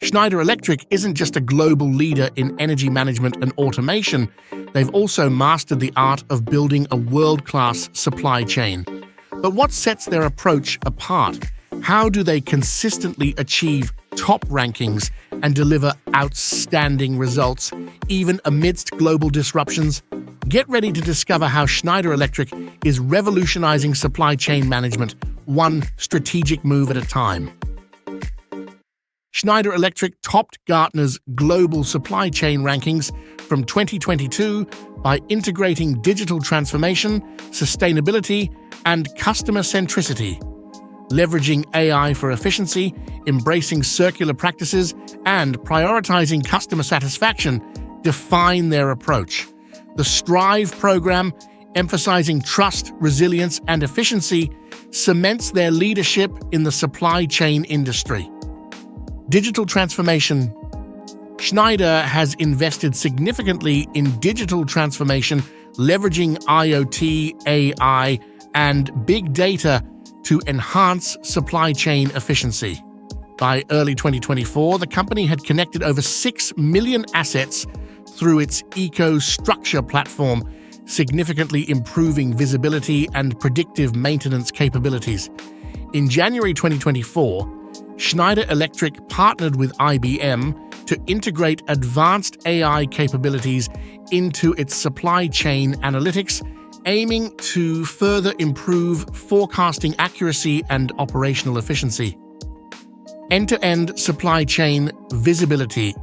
Schneider Electric isn't just a global leader in energy management and automation, they've also mastered the art of building a world-class supply chain. But what sets their approach apart? How do they consistently achieve top rankings and deliver outstanding results, even amidst global disruptions? Get ready to discover how Schneider Electric is revolutionizing supply chain management, one strategic move at a time. Schneider Electric topped Gartner's global supply chain rankings from 2022 by integrating digital transformation, sustainability, and customer-centricity. Leveraging AI for efficiency, embracing circular practices, and prioritizing customer satisfaction define their approach. The Strive program, emphasizing trust, resilience, and efficiency, cements their leadership in the supply chain industry. Digital transformation. Schneider has invested significantly in digital transformation, leveraging IoT, AI, and big data to enhance supply chain efficiency. By early 2024, the company had connected over 6 million assets through its EcoStruxure platform, significantly improving visibility and predictive maintenance capabilities. In January 2024, Schneider Electric partnered with IBM to integrate advanced AI capabilities into its supply chain analytics, aiming to further improve forecasting accuracy and operational efficiency. End-to-end supply chain visibility.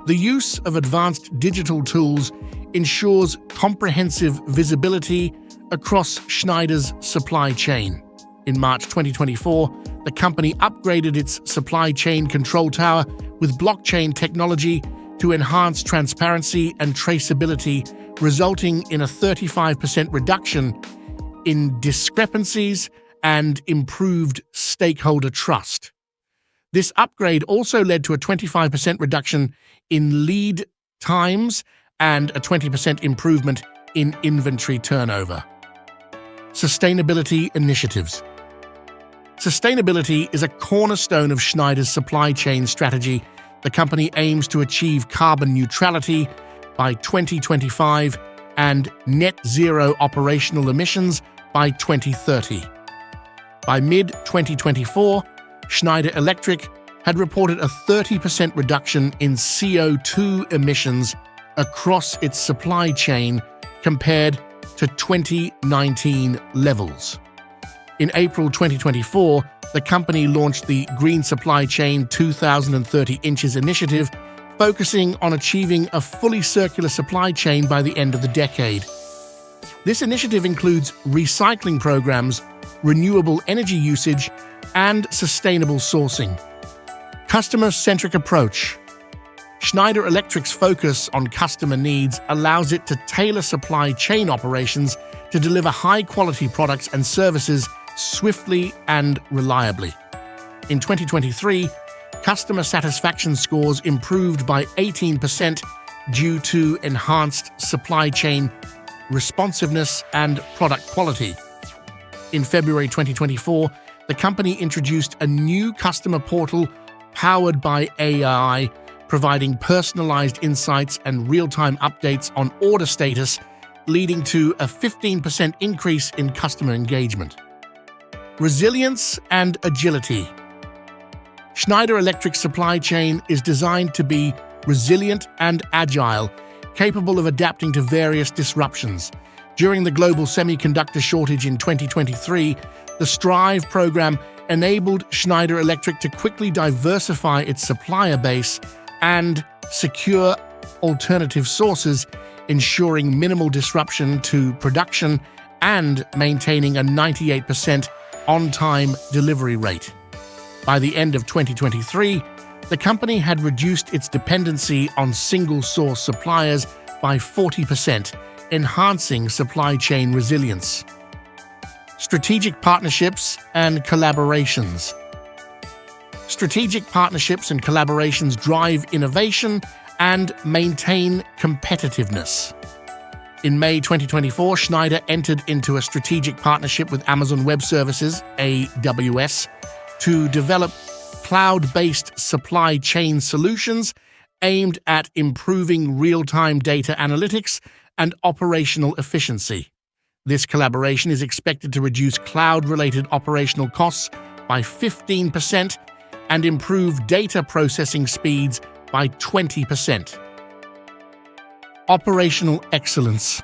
The use of advanced digital tools ensures comprehensive visibility across Schneider's supply chain. In March 2024, the company upgraded its supply chain control tower with blockchain technology to enhance transparency and traceability, resulting in a 35% reduction in discrepancies and improved stakeholder trust. This upgrade also led to a 25% reduction in lead times and a 20% improvement in inventory turnover. Sustainability initiatives. Sustainability is a cornerstone of Schneider's supply chain strategy. The company aims to achieve carbon neutrality by 2025 and net zero operational emissions by 2030. By mid-2024, Schneider Electric had reported a 30% reduction in CO2 emissions across its supply chain compared to 2019 levels. In April 2024, the company launched the Green Supply Chain 2030 Inches initiative, focusing on achieving a fully circular supply chain by the end of the decade. This initiative includes recycling programs, renewable energy usage, and sustainable sourcing. Customer-centric approach. Schneider Electric's focus on customer needs allows it to tailor supply chain operations to deliver high-quality products and services swiftly and reliably. In 2023, customer satisfaction scores improved by 18% due to enhanced supply chain responsiveness and product quality. In February 2024, the company introduced a new customer portal powered by AI, providing personalized insights and real-time updates on order status, leading to a 15% increase in customer engagement. Resilience and agility. Schneider Electric's supply chain is designed to be resilient and agile, capable of adapting to various disruptions. During the global semiconductor shortage in 2023, the Strive program enabled Schneider Electric to quickly diversify its supplier base and secure alternative sources, ensuring minimal disruption to production and maintaining a 98% on-time delivery rate. By the end of 2023, the company had reduced its dependency on single-source suppliers by 40%, enhancing supply chain resilience. Strategic partnerships and collaborations. Strategic partnerships and collaborations drive innovation and maintain competitiveness. In May 2024, Schneider entered into a strategic partnership with Amazon Web Services, AWS, to develop cloud-based supply chain solutions aimed at improving real-time data analytics and operational efficiency. This collaboration is expected to reduce cloud-related operational costs by 15% and improve data processing speeds by 20%. Operational excellence.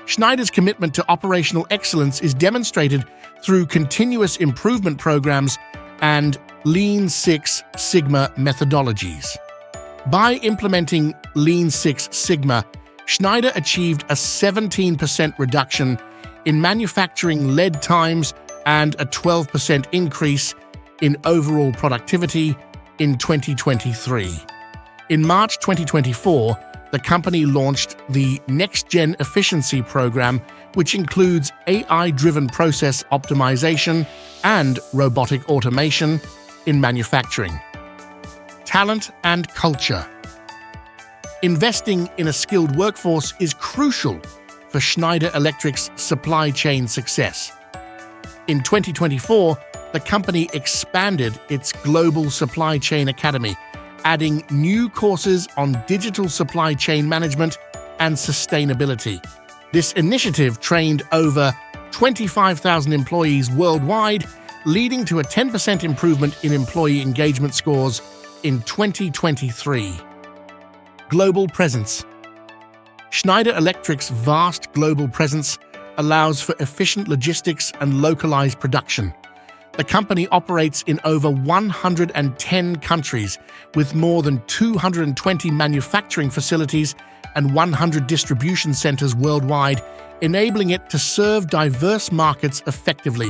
Schneider's commitment to operational excellence is demonstrated through continuous improvement programs and Lean Six Sigma methodologies. By implementing Lean Six Sigma, Schneider achieved a 17% reduction in manufacturing lead times and a 12% increase in overall productivity in 2023. In March 2024, the company launched the Next Gen Efficiency Program, which includes AI-driven process optimization and robotic automation in manufacturing. Talent and culture. Investing in a skilled workforce is crucial for Schneider Electric's supply chain success. In 2024, the company expanded its Global Supply Chain Academy, adding new courses on digital supply chain management and sustainability. This initiative trained over 25,000 employees worldwide, leading to a 10% improvement in employee engagement scores in 2023. Global presence. Schneider Electric's vast global presence allows for efficient logistics and localized production. The company operates in over 110 countries, with more than 220 manufacturing facilities and 100 distribution centers worldwide, enabling it to serve diverse markets effectively.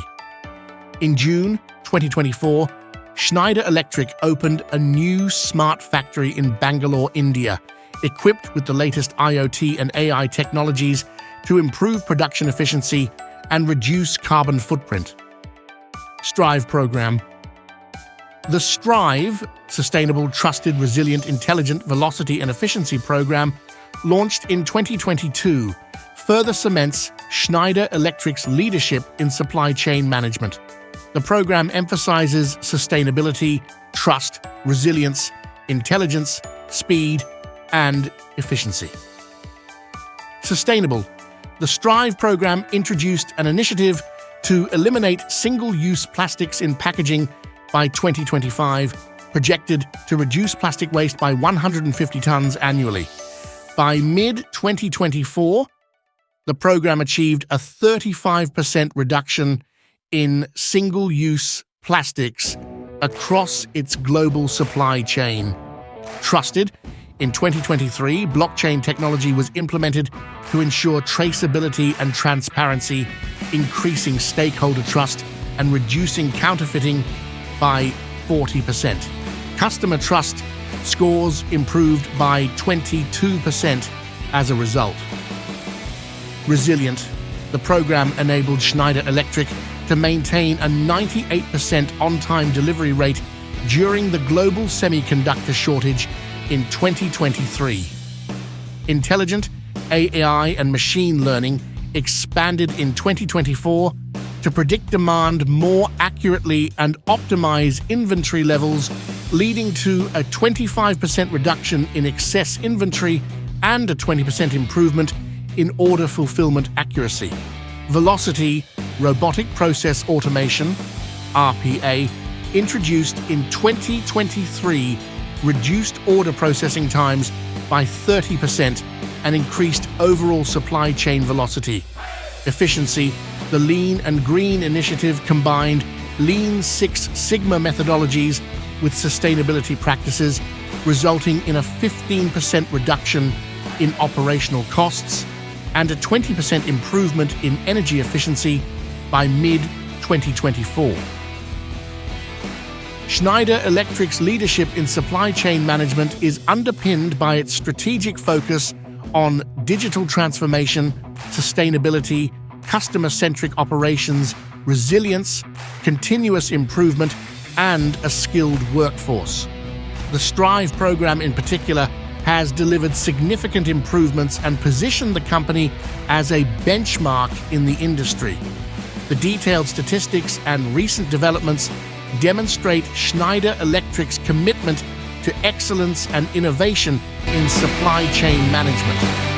In June 2024, Schneider Electric opened a new smart factory in Bangalore, India, equipped with the latest IoT and AI technologies to improve production efficiency and reduce carbon footprint. STRIVE program. The STRIVE, Sustainable, Trusted, Resilient, Intelligent, Velocity and Efficiency program, launched in 2022, further cements Schneider Electric's leadership in supply chain management. The program emphasizes sustainability, trust, resilience, intelligence, speed, and efficiency. Sustainable. The STRIVE program introduced an initiative to eliminate single-use plastics in packaging by 2025, projected to reduce plastic waste by 150 tons annually. By mid-2024, the program achieved a 35% reduction in single-use plastics across its global supply chain. Trusted. In 2023, blockchain technology was implemented to ensure traceability and transparency, increasing stakeholder trust and reducing counterfeiting by 40%. Customer trust scores improved by 22% as a result. Resilient. The program enabled Schneider Electric to maintain a 98% on-time delivery rate during the global semiconductor shortage in 2023. Intelligent. AI and machine learning expanded in 2024 to predict demand more accurately and optimize inventory levels, leading to a 25% reduction in excess inventory and a 20% improvement in order fulfillment accuracy. Velocity. Robotic Process Automation, RPA, introduced in 2023, reduced order processing times by 30% and increased overall supply chain velocity. Efficiency. The Lean and Green initiative combined Lean Six Sigma methodologies with sustainability practices, resulting in a 15% reduction in operational costs and a 20% improvement in energy efficiency by mid-2024. Schneider Electric's leadership in supply chain management is underpinned by its strategic focus on digital transformation, sustainability, customer-centric operations, resilience, continuous improvement, and a skilled workforce. The STRIVE program in particular has delivered significant improvements and positioned the company as a benchmark in the industry. The detailed statistics and recent developments demonstrate Schneider Electric's commitment to excellence and innovation in supply chain management.